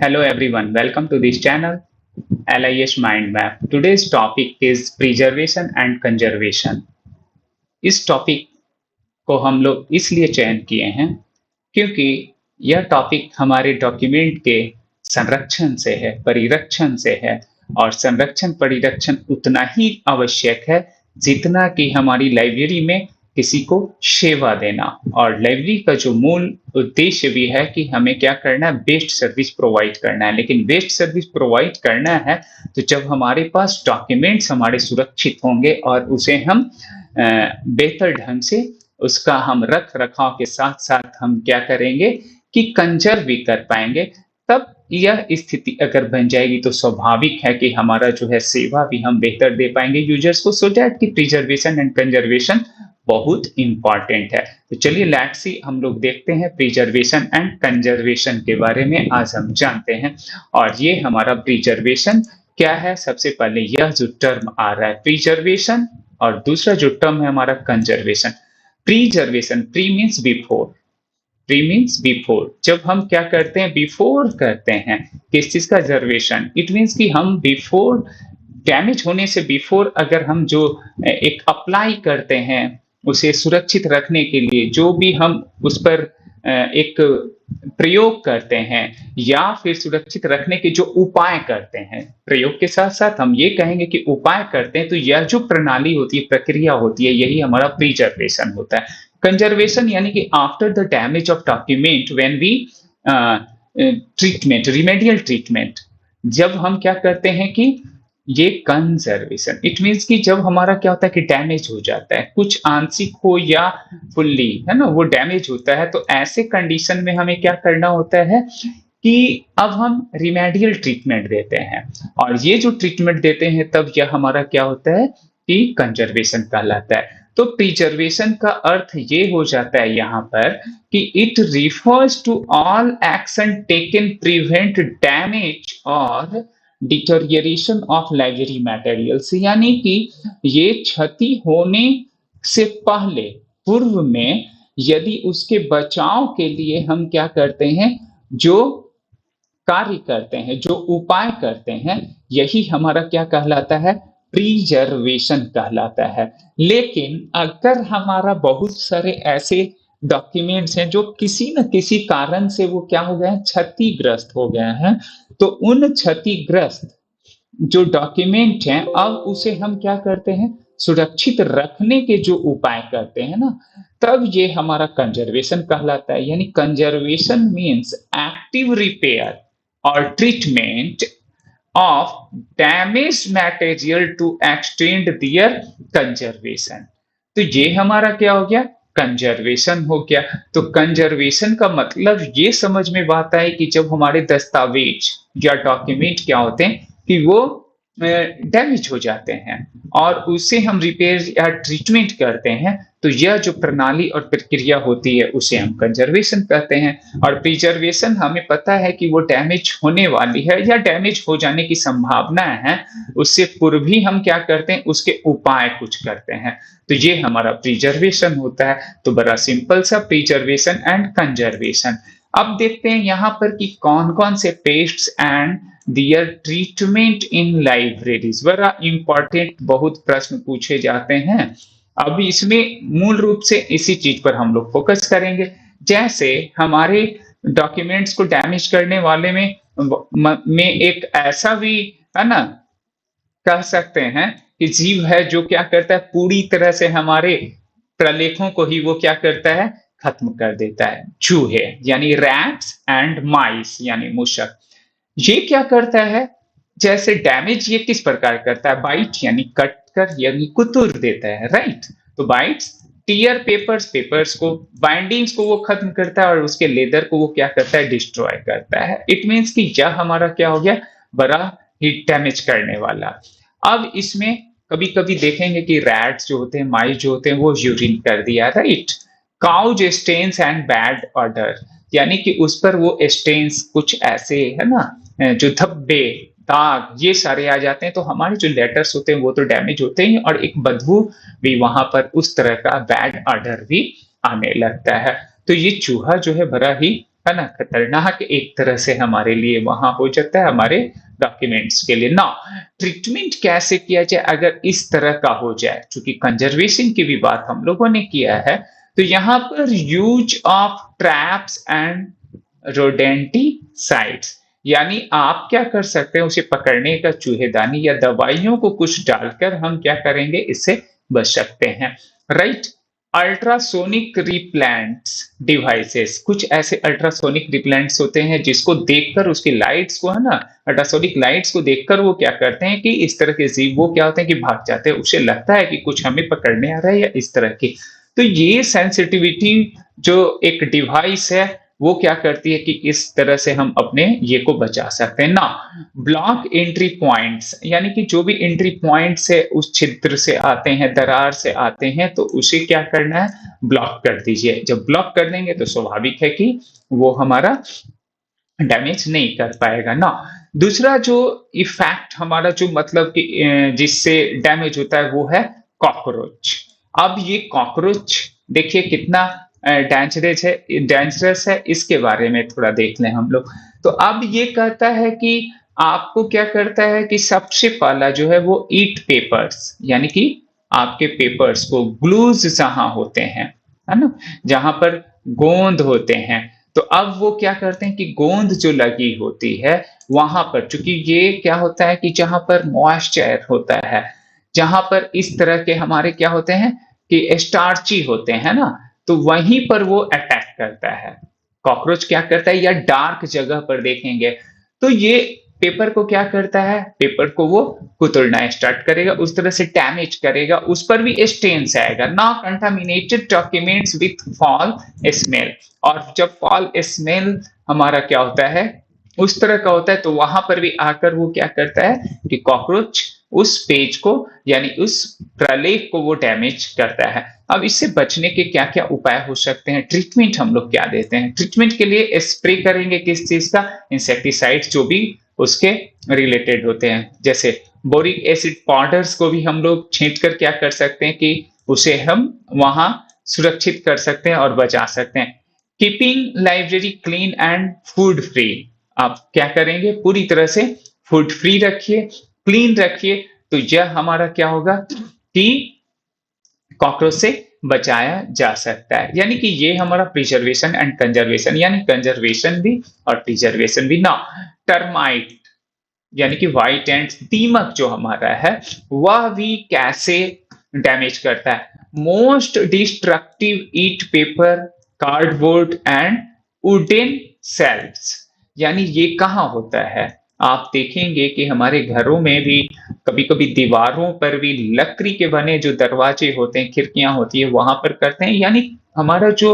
Hello everyone, welcome to this channel LIS Mind Map. Today's topic is preservation and conservation. इस topic को हम लोग इसलिए चयन किए हैं क्योंकि यह टॉपिक हमारे डॉक्यूमेंट के संरक्षण से है, परिरक्षण से है और संरक्षण परिरक्षण उतना ही आवश्यक है जितना कि हमारी लाइब्रेरी में किसी को सेवा देना। और लाइब्रेरी का जो मूल उद्देश्य भी है कि हमें क्या करना है, बेस्ट सर्विस प्रोवाइड करना है। लेकिन बेस्ट सर्विस प्रोवाइड करना है तो जब हमारे पास डॉक्यूमेंट्स हमारे सुरक्षित होंगे और उसे हम बेहतर ढंग से उसका हम रख रखाव के साथ साथ हम क्या करेंगे कि कंजर्व भी कर पाएंगे। तब यह स्थिति अगर बन जाएगी तो स्वाभाविक है कि हमारा जो है सेवा भी हम बेहतर दे पाएंगे यूजर्स को। सो दैट कि प्रिजर्वेशन एंड कंजर्वेशन बहुत इंपॉर्टेंट है। तो चलिए लेट्स सी, हम लोग देखते हैं प्रिजर्वेशन एंड कंजर्वेशन के बारे में आज हम जानते हैं। और ये हमारा प्रिजर्वेशन क्या है, सबसे पहले यह जो टर्म आ रहा है प्रिजर्वेशन और दूसरा जो टर्म है हमारा conservation. Preservation, pre means before, pre means before. जब हम क्या करते हैं, बिफोर करते हैं किस चीज का जर्वेशन, इट मीन्स कि हम बिफोर डैमेज होने से बिफोर अगर हम जो एक अप्लाई करते हैं उसे सुरक्षित रखने के लिए, जो भी हम उस पर एक प्रयोग करते हैं या फिर सुरक्षित रखने के जो उपाय करते हैं, प्रयोग के साथ साथ हम ये कहेंगे कि उपाय करते हैं, तो यह जो प्रणाली होती है, प्रक्रिया होती है, यही हमारा प्रिजर्वेशन होता है। कंजर्वेशन यानी कि after the damage of document when we treatment, remedial treatment, जब हम क्या करते हैं कि ये कंजर्वेशन, इट मीन्स कि जब हमारा क्या होता है कि डैमेज हो जाता है, कुछ आंशिक हो या फुल्ली, है ना, वो डैमेज होता है, तो ऐसे कंडीशन में हमें क्या करना होता है कि अब हम रिमेडियल ट्रीटमेंट देते हैं। और ये जो ट्रीटमेंट देते हैं तब यह हमारा क्या होता है कि कंजर्वेशन कहलाता है। तो प्रिजर्वेशन का अर्थ ये हो जाता है यहाँ पर कि it refers to all action taken prevent damage और डिटोरिएशन ऑफ लाइब्रेरी मटेरियल्स, यानी कि ये क्षति होने से पहले, पूर्व में, यदि उसके बचाव के लिए हम क्या करते हैं, जो कार्य करते हैं, जो उपाय करते हैं, यही हमारा क्या कहलाता है, प्रिजर्वेशन कहलाता है। लेकिन अगर हमारा बहुत सारे ऐसे डॉक्यूमेंट्स हैं जो किसी न किसी कारण से वो क्या हो गए हैं, क्षतिग्रस्त हो गए हैं, तो उन क्षतिग्रस्त जो डॉक्यूमेंट हैं अब उसे हम क्या करते हैं, सुरक्षित रखने के जो उपाय करते हैं ना, तब ये हमारा कंजर्वेशन कहलाता है। यानी कंजर्वेशन मीन्स एक्टिव रिपेयर और treatment of damaged material to extend their conservation। तो ये हमारा क्या हो गया, कंजर्वेशन हो गया। तो कंजर्वेशन का मतलब ये समझ में बात आई कि जब हमारे दस्तावेज या डॉक्यूमेंट क्या होते हैं कि वो डैमेज हो जाते हैं और उसे हम रिपेयर या ट्रीटमेंट करते हैं, तो यह जो प्रणाली और प्रक्रिया होती है उसे हम कंजर्वेशन कहते हैं। और प्रिजर्वेशन हमें पता है कि वो डैमेज होने वाली है या डैमेज हो जाने की संभावना है, उससे पूर्व ही हम क्या करते हैं, उसके उपाय कुछ करते हैं, तो ये हमारा प्रिजर्वेशन होता है। तो बड़ा सिंपल सा प्रिजर्वेशन एंड कंजर्वेशन। अब देखते हैं यहाँ पर कि कौन कौन से pests and their treatment in libraries, बड़ा इंपॉर्टेंट बहुत प्रश्न पूछे जाते हैं। अब इसमें मूल रूप से इसी चीज पर हम लोग फोकस करेंगे। जैसे हमारे डॉक्यूमेंट्स को डैमेज करने वाले में एक ऐसा भी है ना, कह सकते हैं कि जीव है जो क्या करता है, पूरी तरह से हमारे प्रलेखों को ही वो क्या करता है, खत्म कर देता है। चूहे यानी रैट्स एंड माइस यानी मूषक, ये क्या करता है, जैसे डैमेज ये किस प्रकार करता है, बाइट यानी कट कर यानी कुतुर देता है, राइट। तो बाइट्स, टीयर पेपर्स, पेपर्स को, बाइंडिंग्स को वो खत्म करता है और उसके लेदर को वो क्या करता है, डिस्ट्रॉय करता है। इट मीन्स कि यह हमारा क्या हो गया, बड़ा ही डैमेज करने वाला। अब इसमें कभी कभी देखेंगे कि रैट्स जो होते हैं, माइस जो होते हैं, वो यूरिन कर दिया, right. Cause stains and bad order, यानी कि उस पर वो स्टेन्स कुछ ऐसे है ना, जो धब्बे, दाग, ये सारे आ जाते हैं, तो हमारे जो लेटर्स होते हैं वो तो डैमेज होते हैं और एक बदबू भी वहां पर उस तरह का बैड ऑर्डर भी आने लगता है। तो ये चूहा जो है बड़ा ही है ना? खतरनाक एक तरह से हमारे लिए वहाँ हो जाता है हमारे डॉक्यूमेंट्स के लिए। नाउ ट्रीटमेंट कैसे किया जाए अगर इस तरह का हो जाए? चूँकि कंजर्वेशन की भी बात हम लोगों ने किया है, तो यहाँ पर use of traps and rodenticides, यानी आप क्या कर सकते हैं उसे पकड़ने का चूहेदानी या दवाइयों को कुछ डालकर हम क्या करेंगे इससे बच सकते हैं, राइट? अल्ट्रासोनिक रिप्लेंट्स डिवाइसेस, कुछ ऐसे अल्ट्रासोनिक रिप्लेंट्स होते हैं जिसको देखकर उसकी लाइट्स को, है ना, अल्ट्रासोनिक लाइट्स को देखकर वो क्या करते हैं कि इस तरह के जीव वो क्या होते हैं कि भाग जाते हैं, उसे लगता है कि कुछ हमें पकड़ने आ रहा है या इस तरह की। तो ये सेंसिटिविटी जो एक डिवाइस है वो क्या करती है कि इस तरह से हम अपने ये को बचा सकते हैं ना। ब्लॉक एंट्री पॉइंट्स, यानी कि जो भी एंट्री पॉइंट्स है उस छिद्र से आते हैं, दरार से आते हैं, तो उसे क्या करना है, ब्लॉक कर दीजिए। जब ब्लॉक कर देंगे तो स्वाभाविक है कि वो हमारा डैमेज नहीं कर पाएगा ना। दूसरा जो इफेक्ट हमारा जो मतलब कि जिससे डैमेज होता है वो है कॉकरोच। अब ये कॉकरोच देखिए कितना डेंजरस है, इसके बारे में थोड़ा देख लें हम लोग। तो अब ये कहता है कि आपको क्या करता है कि सबसे पहला जो है वो ईट पेपर्स, यानी कि आपके पेपर्स को ग्लूज जहां होते हैं, है ना, जहां पर गोंद होते हैं, तो अब वो क्या करते हैं कि गोंद जो लगी होती है वहां पर, चूंकि ये क्या होता है कि जहां पर मॉइस्चर होता है, जहां पर इस तरह के हमारे क्या होते हैं कि स्टार्ची होते हैं ना, तो वहीं पर वो अटैक करता है। कॉकरोच क्या करता है, या डार्क जगह पर देखेंगे तो ये पेपर को क्या करता है, पेपर को वो कुतरना स्टार्ट करेगा, उस तरह से डैमेज करेगा, उस पर भी स्टेन्स आएगा ना। Contaminated documents with fall smell, और जब फॉल स्मेल हमारा क्या होता है उस तरह का होता है, तो वहां पर भी आकर वो क्या करता है कि कॉकरोच उस पेज को यानी उस प्रलेख को वो डैमेज करता है। अब इससे बचने के क्या क्या उपाय हो सकते हैं, ट्रीटमेंट हम लोग क्या देते हैं? ट्रीटमेंट के लिए स्प्रे करेंगे किस चीज का, इंसेक्टिसाइड जो भी उसके रिलेटेड होते हैं, जैसे बोरिक एसिड पाउडर्स को भी हम लोग छींट कर क्या कर सकते हैं कि उसे हम वहां सुरक्षित कर सकते हैं और बचा सकते हैं। Keeping library clean and food free, आप क्या करेंगे पूरी तरह से फूड फ्री रखिए, क्लीन रखिए, तो यह हमारा क्या होगा कि कॉकरोच से बचाया जा सकता है। यानी कि ये हमारा प्रिजर्वेशन एंड कंजर्वेशन, यानी कंजर्वेशन भी और प्रिजर्वेशन भी ना। टर्माइट यानी कि व्हाइट एंड दीमक जो हमारा है वह भी कैसे डैमेज करता है? Most destructive eat paper, cardboard and wooden shelves, यानी ये कहाँ होता है? आप देखेंगे कि हमारे घरों में भी कभी-कभी दीवारों पर भी लकड़ी के बने जो दरवाजे होते हैं, खिड़कियां होती है, वहां पर करते हैं। यानी हमारा जो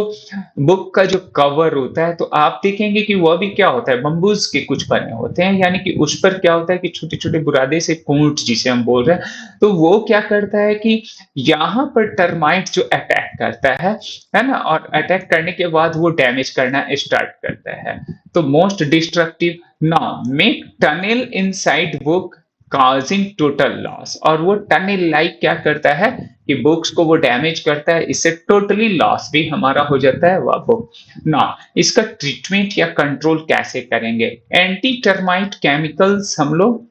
बुक का जो कवर होता है, तो आप देखेंगे कि वह भी क्या होता है, बम्बूज के कुछ बने होते हैं, यानी कि उस पर क्या होता है कि छोटे-छोटे बुरादे से कूंट जिसे हम बोल रहे हैं, तो वो क्या करता है कि यहाँ पर टर्माइट जो अटैक करता है ना, और अटैक करने के बाद वो डैमेज करना स्टार्ट करता है। तो most destructive, now make tunnel inside book causing total loss, और वो टनल लाइक क्या करता है कि बुक्स को वो डैमेज करता है, इससे टोटली लॉस भी हमारा हो जाता है वह बुक ना। इसका ट्रीटमेंट या कंट्रोल कैसे करेंगे? एंटी टर्माइट केमिकल्स हम लोग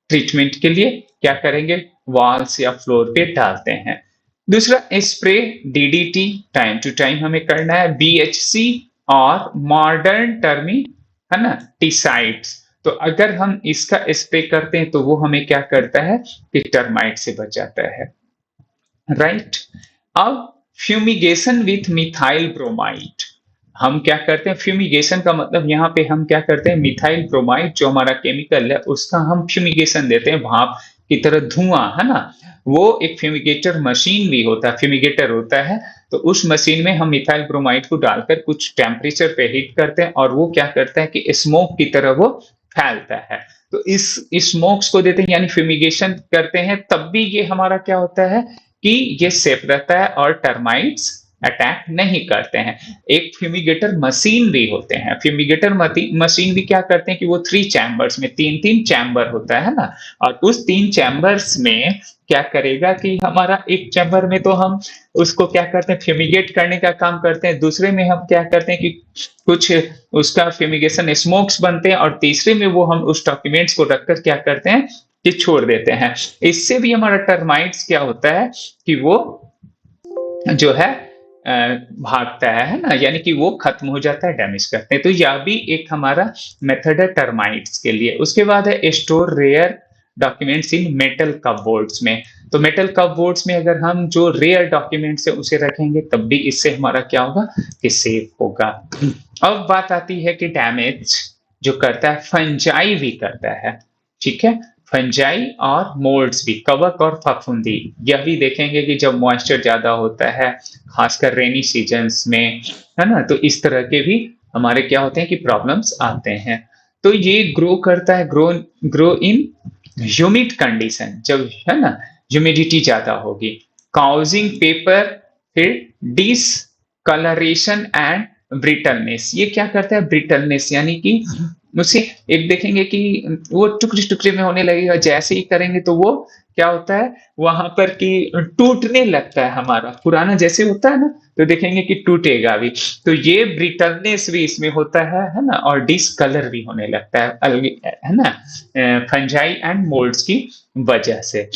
ट्रीटमेंट के लिए क्या करेंगे, वॉल्स या फ्लोर पे डालते हैं। दूसरा spray DDT time to time हमें करना है, बीएचसी और मॉडर्न टर्मी, है ना, टिसाइड्स। तो अगर हम इसका स्प्रे करते हैं तो वो हमें क्या करता है कि टर्माइट से बचाता है, राइट। अब फ्यूमिगेशन विथ मिथाइल ब्रोमाइड, हम क्या करते हैं, फ्यूमिगेशन का मतलब यहाँ पे हम क्या करते हैं, मिथाइल ब्रोमाइड जो हमारा केमिकल है उसका हम फ्यूमिगेशन देते हैं, भाप की तरह धुआं, है ना। वो एक फ्यूमिगेटर मशीन भी होता है, फ्यूमिगेटर होता है, तो उस मशीन में हम मिथाइल ब्रोमाइड को डालकर कुछ टेम्परेचर पे हीट करते हैं, और वो क्या करता है कि स्मोक की तरह वो फैलता है। तो इस स्मोक्स को देते हैं यानी फ्यूमिगेशन करते हैं, तब भी ये हमारा क्या होता है कि ये सेफ रहता है और टर्माइट्स अटैक नहीं करते हैं। एक फ्यूमिगेटर मशीन भी होते हैं, फ्यूमिगेटर मशीन भी क्या करते हैं कि वो 3 चैम्बर्स में 3-3 चैम्बर होता है ना, और उस 3 चैम्बर्स में क्या करेगा कि हमारा एक चैम्बर में तो हम उसको क्या करते हैं फ्यूमिगेट करने का काम करते हैं, दूसरे में हम क्या करते हैं कि कुछ उसका फ्यूमिगेशन स्मोक्स बनते हैं, और तीसरे में वो हम उस डॉक्यूमेंट्स को रखकर क्या करते हैं कि छोड़ देते हैं। इससे भी हमारा टर्माइट्स क्या होता है कि वो जो है भागता है ना, यानी कि वो खत्म हो जाता है, डैमेज करते हैं। तो यह भी एक हमारा मेथड है टर्माइट्स के लिए। उसके बाद है store rare documents in metal cupboards में। तो मेटल कपबोर्ड्स में अगर हम जो रेयर डॉक्यूमेंट्स है उसे रखेंगे तब भी इससे हमारा क्या होगा कि सेफ होगा। अब बात आती है कि डैमेज जो करता है फंजाई भी करता है, ठीक है, फंजाई और मोल्ड्स भी, कवक और फफूंदी, यह भी देखेंगे कि जब मॉइस्चर ज्यादा होता है खासकर रेनी सीजन्स में, है ना, तो इस तरह के भी हमारे क्या होते हैं कि प्रॉब्लम्स आते हैं। तो ये ग्रो करता है, ग्रो इन ह्यूमिड कंडीशन, जब है ना ह्यूमिडिटी ज्यादा होगी, काउजिंग पेपर, फिर डिसकलरेशन एंड ब्रिटलनेस। ये क्या करता है ब्रिटलनेस, यानी कि उसे एक देखेंगे कि वो टुकड़े टुकड़े में होने लगेगा, जैसे ही करेंगे तो वो क्या होता है वहां पर कि टूटने लगता है, हमारा पुराना जैसे होता है ना, तो देखेंगे कि टूटेगा भी। तो ये ब्रिटलनेस भी इसमें होता है ना, और डिसकलर भी होने लगता है ना, फंजाई एंड मोल्ड्स की वजह से।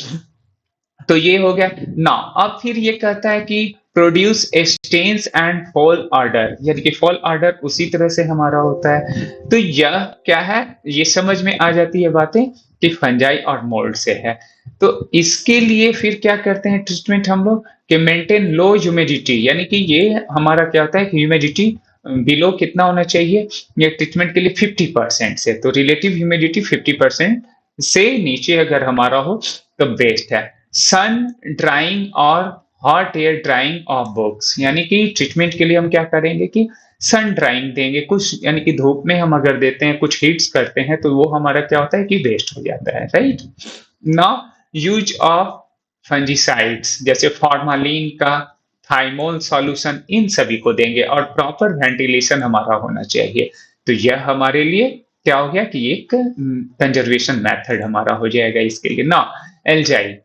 तो ये हो गया ना। अब फिर ये कहता है कि produce stains and foul odour, यानी कि फॉल ऑर्डर उसी तरह से हमारा होता है। तो यह क्या है, ये समझ में आ जाती है बातें कि फंजाई और मोल्ड से है। तो इसके लिए फिर क्या करते हैं ट्रीटमेंट हम लोग कि मेंटेन लो ह्यूमिडिटी, यानी कि ये हमारा क्या होता है कि ह्यूमिडिटी बिलो कितना होना चाहिए ये ट्रीटमेंट के लिए 50% से, तो रिलेटिव ह्यूमिडिटी 50% से नीचे अगर हमारा हो तो बेस्ट है। सन ड्राइंग और hot air drying of books, यानी कि ट्रीटमेंट के लिए हम क्या करेंगे कि सन ड्राइंग देंगे कुछ, यानी कि धूप में हम अगर देते हैं कुछ हीट्स करते हैं तो वो हमारा क्या होता है कि वेस्ट हो जाता है, right. Now use of fungicides जैसे फॉर्मालिन का, थाइमोल सॉल्यूशन, इन सभी को देंगे, और प्रॉपर वेंटिलेशन हमारा होना चाहिए। तो यह हमारे लिए क्या हो गया कि एक कंजर्वेशन मेथड हमारा हो जाएगा इसके लिए ना। एल्जाइल,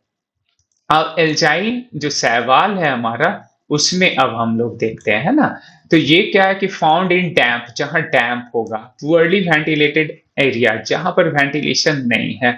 अब एल्जाइल जो सैवाल है हमारा उसमें अब हम लोग देखते हैं, है ना। तो ये क्या है कि फाउंड इन डैम्प, जहां डैम्प होगा, पुअरली वेंटिलेटेड एरिया, जहां पर वेंटिलेशन नहीं है,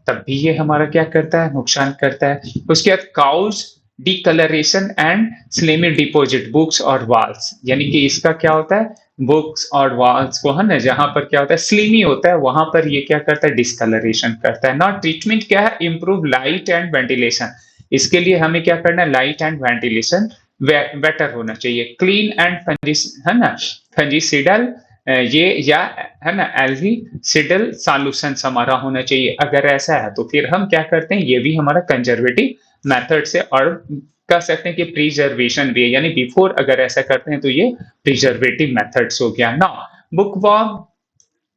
तब भी ये हमारा क्या करता है नुकसान करता है। उसके बाद काउज डिकलरेशन एंड स्लेमी डिपोजिट बुक्स और वॉल्स, यानी कि इसका क्या होता है बुक्स और वॉल्स को, है ना, जहां पर क्या होता है स्लीमी होता है वहां पर ये क्या करता है डिस्कलरेशन करता है ना। ट्रीटमेंट क्या है इंप्रूव लाइट एंड वेंटिलेशन, इसके लिए हमें क्या करना है लाइट एंड वेंटिलेशन बेटर होना चाहिए। क्लीन एंड है ना फंजीसिडल, ये या है ना एल्गीसिडल सॉल्यूशन हमारा होना चाहिए। अगर ऐसा है तो फिर हम क्या करते हैं, ये भी हमारा कंजर्वेटिव मेथड से, और कह सकते हैं कि प्रिजर्वेशन भी है, यानी बिफोर अगर ऐसा करते हैं तो ये प्रिजर्वेटिव मेथड्स हो गया ना। बुकवॉर्म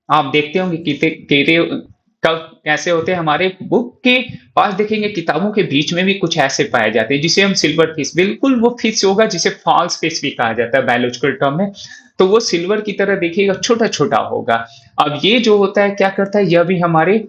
आप देखते होंगे कीड़े कब कैसे होते हैं, हमारे बुक के पास देखेंगे किताबों के बीच में भी कुछ ऐसे पाए जाते हैं जिसे हम सिल्वर फिश, बिल्कुल वो फिश होगा जिसे फॉल्स फिश भी कहा जाता है बायोलॉजिकल टर्म में, तो वो सिल्वर की तरह देखिएगा छोटा छोटा होगा। अब ये जो होता है क्या करता है, यह भी हमारे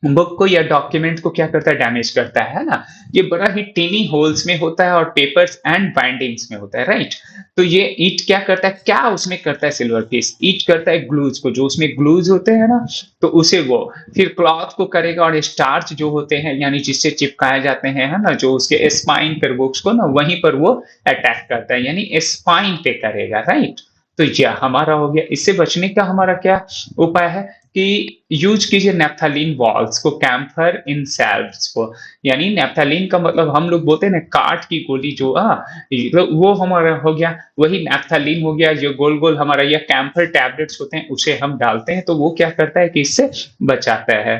बुक को या डॉक्यूमेंट को क्या करता है डैमेज करता है ना। ये बड़ा ही टेनी होल्स में होता है और पेपर्स एंड बाइंडिंग्स में होता है, राइट। तो ये ईट क्या करता है, क्या उसमें करता है सिल्वर फिश, ईट करता है ग्लूज को, जो उसमें ग्लूज होते हैं ना, तो उसे वो फिर क्लॉथ को करेगा, और स्टार्च जो होते हैं यानी जिससे चिपकाए जाते हैं, है ना, जो उसके स्पाइन पर बुक्स को ना वहीं पर वो अटैक करता है, यानी स्पाइन पे करेगा, राइट। तो यह हमारा हो गया। इससे बचने का हमारा क्या उपाय है कि यूज कीजिए नेप्थालीन बॉल्स को, कैम्फर इन सेल्व्स को, यानी नेप्थालीन का मतलब हम लोग बोलते हैं ना काट की गोली जो वो हमारा हो गया, वही नेप्थालीन हो गया, जो गोल गोल हमारा यह कैम्फर टैबलेट्स होते हैं उसे हम डालते हैं, तो वो क्या करता है कि इससे बचाता है।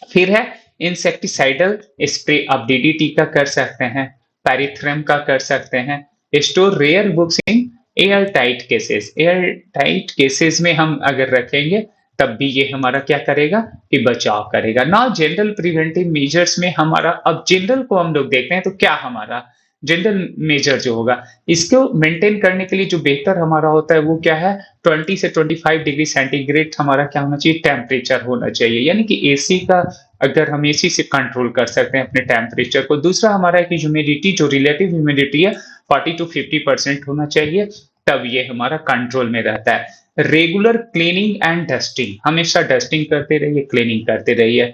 फिर है इंसेक्टिसाइडल स्प्रे, आप डीडीटी का कर सकते हैं, पैरिथ्रम का कर सकते हैं। Store rare books in air tight cases, air tight cases में हम अगर रखेंगे तब भी ये हमारा क्या करेगा कि बचाव करेगा ना। जनरल प्रिवेंटिव मेजर्स में हमारा, अब जनरल को हम लोग देखते हैं तो क्या हमारा जनरल मेजर जो होगा, इसको मेंटेन करने के लिए जो बेहतर हमारा होता है वो क्या है, 20 से 25 डिग्री सेंटीग्रेड हमारा क्या होना चाहिए, टेम्परेचर होना चाहिए। यानी कि एसी का, अगर हम एसी से कंट्रोल कर सकते हैं अपने टेम्परेचर को। दूसरा हमारा है कि ह्यूमिडिटी, जो रिलेटिव ह्यूमिडिटी है 40 टू 50% होना चाहिए, तब ये हमारा कंट्रोल में रहता है। रेगुलर क्लीनिंग एंड डस्टिंग, हमेशा डस्टिंग करते रहिए, क्लीनिंग करते रहिए।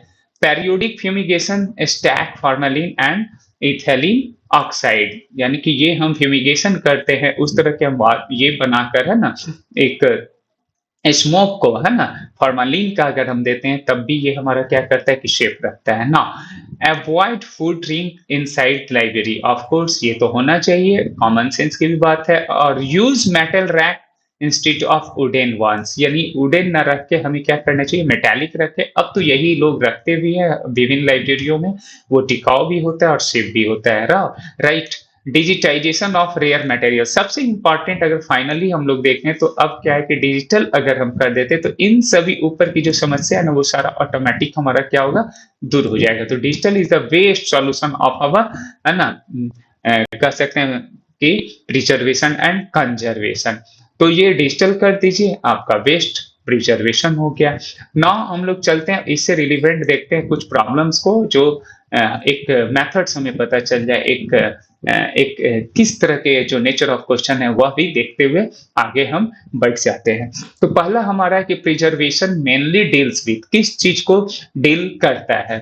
Periodic fumigation, stack formalin and ethylene oxide, यानी कि ये हम फ्यूमिगेशन करते हैं उस तरह के हम ये बनाकर, है ना, एक स्मोक को, है ना, फॉर्मालिन का अगर हम देते हैं तब भी ये हमारा क्या करता है कि शेप रखता है ना। Avoid food drink inside library, of course ये तो होना चाहिए, कॉमन सेंस की भी बात है। और use metal rack instead of wooden ones, यानी वुडन ना रख के हमें क्या करना चाहिए, मेटालिक रखे। अब तो यही लोग रखते भी हैं विभिन्न लाइब्रेरियों में, वो टिकाऊ भी होता है और सेफ भी होता है, right. Digitization of rare material, सबसे इंपॉर्टेंट अगर फाइनली हम लोग देखें तो अब क्या है कि डिजिटल अगर हम कर देते तो इन सभी ऊपर की जो समस्या है ना वो सारा ऑटोमेटिक हमारा क्या होगा, दूर हो जाएगा। तो digital is the best solution of our, है ना, कह सकते हैं कि प्रिजर्वेशन एंड कंजर्वेशन। तो ये डिजिटल कर दीजिए, आपका वेस्ट प्रिजर्वेशन हो गया। नाउ हम लोग चलते हैं, इससे रिलेवेंट देखते हैं कुछ प्रॉब्लम्स को, जो एक मेथड्स हमें पता चल जाए, एक किस तरह के जो नेचर ऑफ क्वेश्चन है वह भी देखते हुए आगे हम बढ़ जाते हैं। तो पहला हमारा है कि प्रिजर्वेशन मेनली डील्स विद, किस चीज को डील करता है,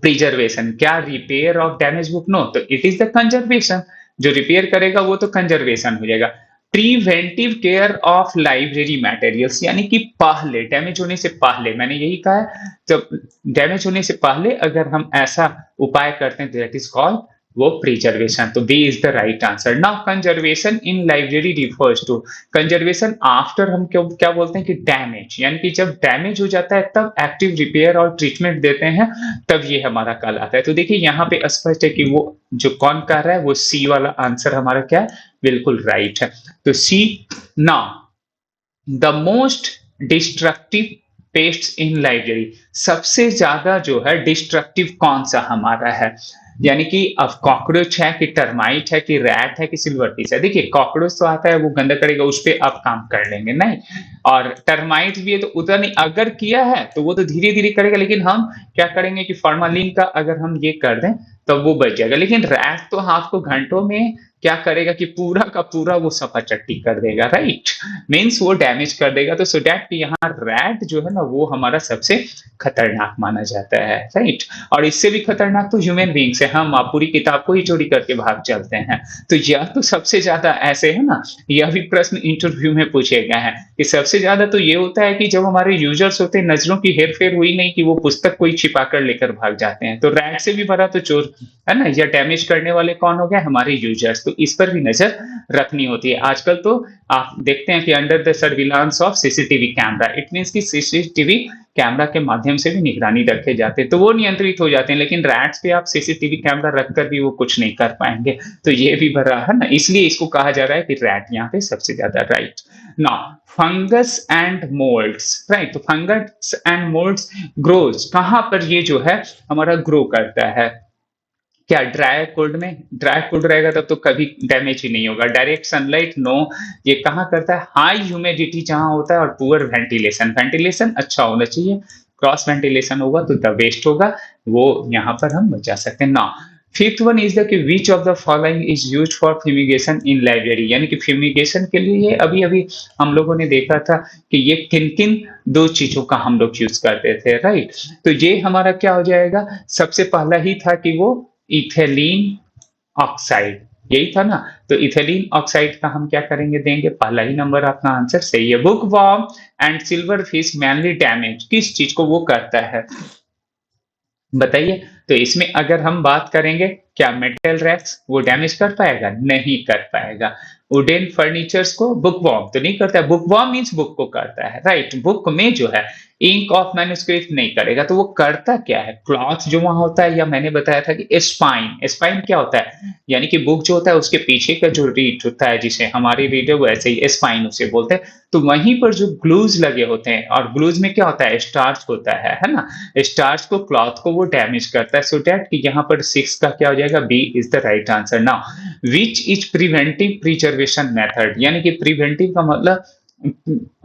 प्रिजर्वेशन। क्या repair of damage book, no, तो इट इज द कंजर्वेशन। जो रिपेयर करेगा वो तो कंजर्वेशन हो जाएगा। Preventive care of library materials, यानी कि पहले डैमेज होने से पहले, मैंने यही कहा है, जब डैमेज होने से पहले अगर हम ऐसा उपाय करते हैं तो दैट इज कॉल्ड वो प्रिजर्वेशन। तो B is the right answer. Now conservation in library refers to, conservation after हम क्यों क्या बोलते हैं कि डैमेज, यानी कि जब डैमेज हो जाता है तब एक्टिव रिपेयर और ट्रीटमेंट देते हैं, तब ये हमारा कहलाता है। तो देखिए यहाँ पे स्पष्ट है कि वो जो कौन कर रहा है वो सी वाला आंसर हमारा क्या है, बिल्कुल राइट है। तो C. Now the most destructive pests in library, सबसे ज्यादा जो है डिस्ट्रक्टिव कौन सा हमारा है, यानी कि अब कॉकरोच है कि टर्माइट है कि रैट है कि सिल्वरफिश है। देखिए कॉकरोच तो आता है वो गंदा करेगा, उस पर आप काम कर लेंगे नहीं, और टर्माइट भी है तो उतना नहीं, अगर किया है तो वो तो धीरे धीरे करेगा, लेकिन हम क्या करेंगे कि फॉर्मालिन का अगर हम ये कर दें तब वो बच जाएगा। लेकिन रैट तो आपको घंटों में क्या करेगा कि पूरा का पूरा वो सफा चट्टी कर देगा, राइट, मीन्स वो डैमेज कर देगा। तो सो डैट यहाँ रैट जो है ना वो हमारा सबसे खतरनाक माना जाता है, राइट। और इससे भी खतरनाक तो ह्यूमन बींग्स है, हम आप पूरी किताब को ही चोरी करके भाग चलते हैं। तो यह तो सबसे ज्यादा ऐसे है ना, यह भी प्रश्न इंटरव्यू में पूछे गए हैं कि सबसे ज्यादा तो ये होता है कि जब हमारे यूजर्स होते हैं, नजरों की हेर फेर हुई नहीं कि वो पुस्तक कोई छिपा कर लेकर भाग जाते हैं। तो रैट से भी बड़ा तो चोर है ना, या डैमेज करने वाले कौन हो गए, हमारे यूजर्स। तो इस पर भी नजर रखनी होती है। आजकल तो आप देखते हैं कि under the surveillance of CCTV camera, it means कि सीसीटीवी कैमरा के माध्यम से भी निगरानी रखे जाते हैं, तो वो नियंत्रित हो जाते हैं। लेकिन रैट्स पे आप सीसीटीवी कैमरा रखकर भी वो कुछ नहीं कर पाएंगे। तो ये भी बड़ा है ना, इसलिए इसको कहा जा रहा है कि रैट यहाँ पे सबसे ज्यादा, right. Now fungus and moulds, right. तो फंगस एंड मोल्ड्स ग्रोज कहां पर, ये जो है हमारा ग्रो करता है, क्या ड्राई कोल्ड में, ड्राई कोल्ड रहेगा तब तो कभी डैमेज ही नहीं होगा। डायरेक्ट सनलाइट नो, ये कहाँ करता है, हाई ह्यूमिडिटी जहां होता है, और पुअर वेंटिलेशन, वेंटिलेशन अच्छा होना चाहिए, क्रॉस वेंटिलेशन होगा तो द वेस्ट होगा, वो यहाँ पर हम बचा सकते हैं ना। फिफ्थ वन इज द कि which of the following is used for fumigation in library, यानी कि फ्यूमिगेशन के लिए अभी अभी हम लोगों ने देखा था कि ये किन किन दो चीजों का हम लोग यूज करते थे, राइट। तो ये हमारा क्या हो जाएगा, सबसे पहला ही था कि वो इथेलीन ऑक्साइड, यही था ना। तो इथेलीन ऑक्साइड का हम क्या करेंगे, देंगे, पहला ही नंबर आपका आंसर सही है। Book worm and silver fish mainly damage, किस चीज को वो करता है बताइए। तो इसमें अगर हम बात करेंगे, क्या मेटल रैक्स वो डैमेज कर पाएगा, नहीं कर पाएगा। वुडन फर्नीचर्स को बुक वॉर्म तो नहीं करता है, बुक वॉर्म मीन्स बुक को करता है, राइट। बुक में जो है इंक ऑफ मैन्युस्क्रिप्ट नहीं करेगा। तो वो करता क्या है, क्लॉथ जो वहां होता है, या मैंने बताया था कि स्पाइन, स्पाइन क्या होता है, यानी कि बुक जो होता है उसके पीछे का जो रीड होता है, जिसे हमारी रीडर वैसे ही स्पाइन उसे बोलते हैं। तो वहीं पर जो ग्लूज लगे होते हैं, और ग्लूज में क्या होता है, स्टार्च होता है ना। स्टार्च को, क्लॉथ को वो डैमेज करता है। सो दैट कि यहाँ पर 6 का क्या हो जाएगा, B is the right answer. Now which is preventive preservation method, यानी कि प्रिवेंटिव का मतलब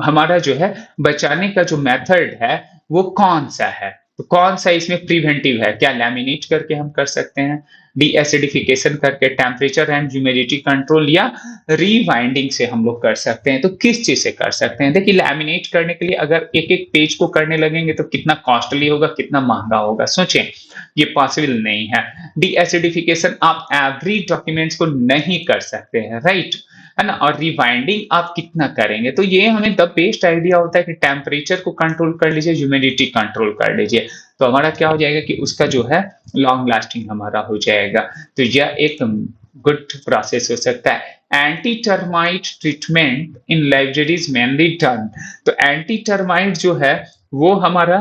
हमारा जो है बचाने का जो मेथड है वो कौन सा है। तो कौन सा इसमें प्रिवेंटिव है, क्या लैमिनेट करके हम कर सकते हैं, डी एसिडिफिकेशन करके, टेम्परेचर एंड ह्यूमिडिटी कंट्रोल, या रीवाइंडिंग से हम लोग कर सकते हैं। तो किस चीज से कर सकते हैं, देखिए लैमिनेट करने के लिए अगर एक एक पेज को करने लगेंगे तो कितना कॉस्टली होगा, कितना महंगा होगा, सोचें, ये पॉसिबल नहीं है। डी एसिडिफिकेशन आप एवरी डॉक्यूमेंट्स को नहीं कर सकते हैं, राइट, है ना। और रिवाइंडिंग आप कितना करेंगे, तो ये हमें द बेस्ट आइडिया होता है कि टेम्परेचर को कंट्रोल कर लीजिए, ह्यूमिडिटी कंट्रोल कर लीजिए। तो हमारा क्या हो जाएगा कि उसका जो है लॉन्ग लास्टिंग हमारा हो जाएगा। तो यह एक गुड प्रोसेस हो सकता है। Anti termite treatment in libraries mainly done. तो एंटी टर्माइट जो है वो हमारा,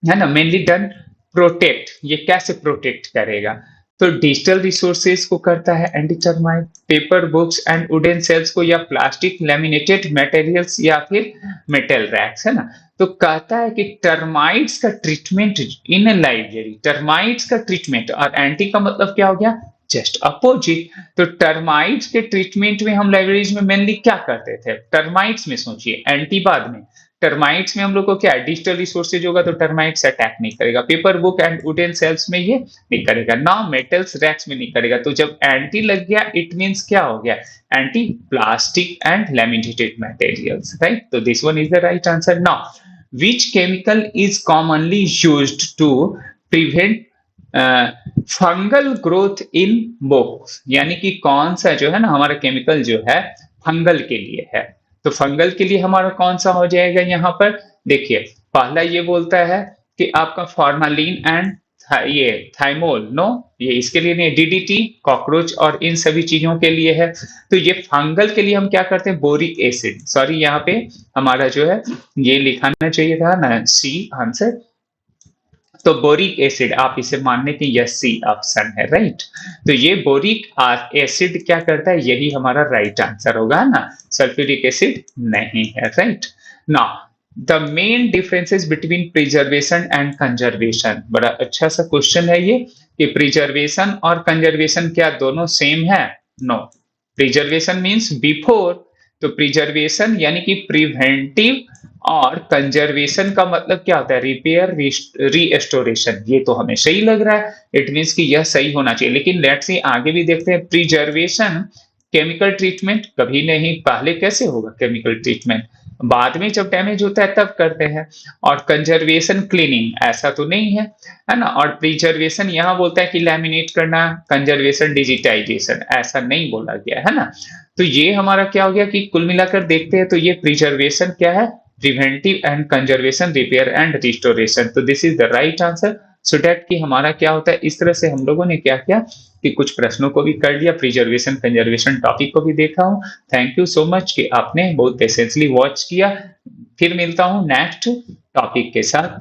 है ना, मेनली डन प्रोटेक्ट, ये कैसे प्रोटेक्ट करेगा, तो डिजिटल रिसोर्सेज को करता है anti termite, paper, books and wooden shelves को, या प्लास्टिक लैमिनेटेड मटेरियल्स, या फिर मेटल रैक्स, है ना। तो कहता है कि टर्माइट्स का ट्रीटमेंट इन लाइब्रेरी, टर्माइट्स का ट्रीटमेंट, और एंटी का मतलब क्या हो गया, जस्ट अपोजिट। तो टर्माइट्स के ट्रीटमेंट में हम लाइब्रेरीज में मेनली क्या करते थे, टर्माइट्स में सोचिए, एंटी बाद में। टर्माइट्स में हम लोग को क्या है, डिजिटल रिसोर्सेज होगा तो टर्माइट्स अटैक नहीं करेगा, paper, book and wooden shelves में ये नहीं करेगा, ना मेटल्स रैक्स में नहीं करेगा। तो जब एंटी लग गया इट मींस क्या हो गया, anti plastic and laminated materials, right. तो this one is the right answer. Now which chemical is commonly used to prevent fungal growth in books, यानी कि कौन सा जो है ना हमारा केमिकल जो है फंगल के लिए है। तो फंगल के लिए हमारा कौन सा हो जाएगा, यहाँ पर देखिए पहला ये बोलता है कि आपका फॉर्मालिन एंड ये थाइमोल, नो, ये इसके लिए नहीं, डीडीटी कॉकरोच और इन सभी चीजों के लिए है। तो ये फंगल के लिए हम क्या करते हैं, बोरिक एसिड, सॉरी यहाँ पे हमारा जो है ये लिखाना चाहिए था ना, सी आंसर। तो बोरिक एसिड, आप इसे मानने की यस सी ऑप्शन है, राइट। तो ये बोरिक एसिड क्या करता है, यही हमारा राइट आंसर होगा ना, सल्फ्यूरिक एसिड नहीं है, right. Now the main differences between preservation and conservation, बड़ा अच्छा सा क्वेश्चन है ये, कि प्रिजर्वेशन और कंजर्वेशन क्या दोनों सेम है, नो। प्रिजर्वेशन मींस बिफोर, तो प्रिजर्वेशन यानी कि प्रिवेंटिव, और कंजर्वेशन का मतलब क्या होता है, रिपेयर, रीस्टोरेशन। ये तो हमें सही लग रहा है, इट मींस कि यह सही होना चाहिए। लेकिन लेट्स सी आगे भी देखते हैं। प्रिजर्वेशन केमिकल ट्रीटमेंट कभी नहीं, पहले कैसे होगा केमिकल ट्रीटमेंट, बाद में जब डैमेज होता है तब करते हैं। और कंजर्वेशन क्लीनिंग ऐसा तो नहीं है, है ना। और प्रिजर्वेशन यहाँ बोलता है कि लैमिनेट करना, कंजर्वेशन डिजिटाइजेशन, ऐसा नहीं बोला गया है ना। तो ये हमारा क्या हो गया कि कुल मिलाकर देखते हैं तो ये प्रिजर्वेशन क्या है, preventive and conservation, repair and restoration. तो this is the right answer. So that कि हमारा क्या होता है, इस तरह से हम लोगों ने क्या किया कि कुछ प्रश्नों को भी कर लिया, प्रिजर्वेशन कंजर्वेशन टॉपिक को भी देखा हूं। थैंक यू सो मच कि आपने बहुत पेशेंसली वॉच किया। फिर मिलता हूं नेक्स्ट टॉपिक के साथ।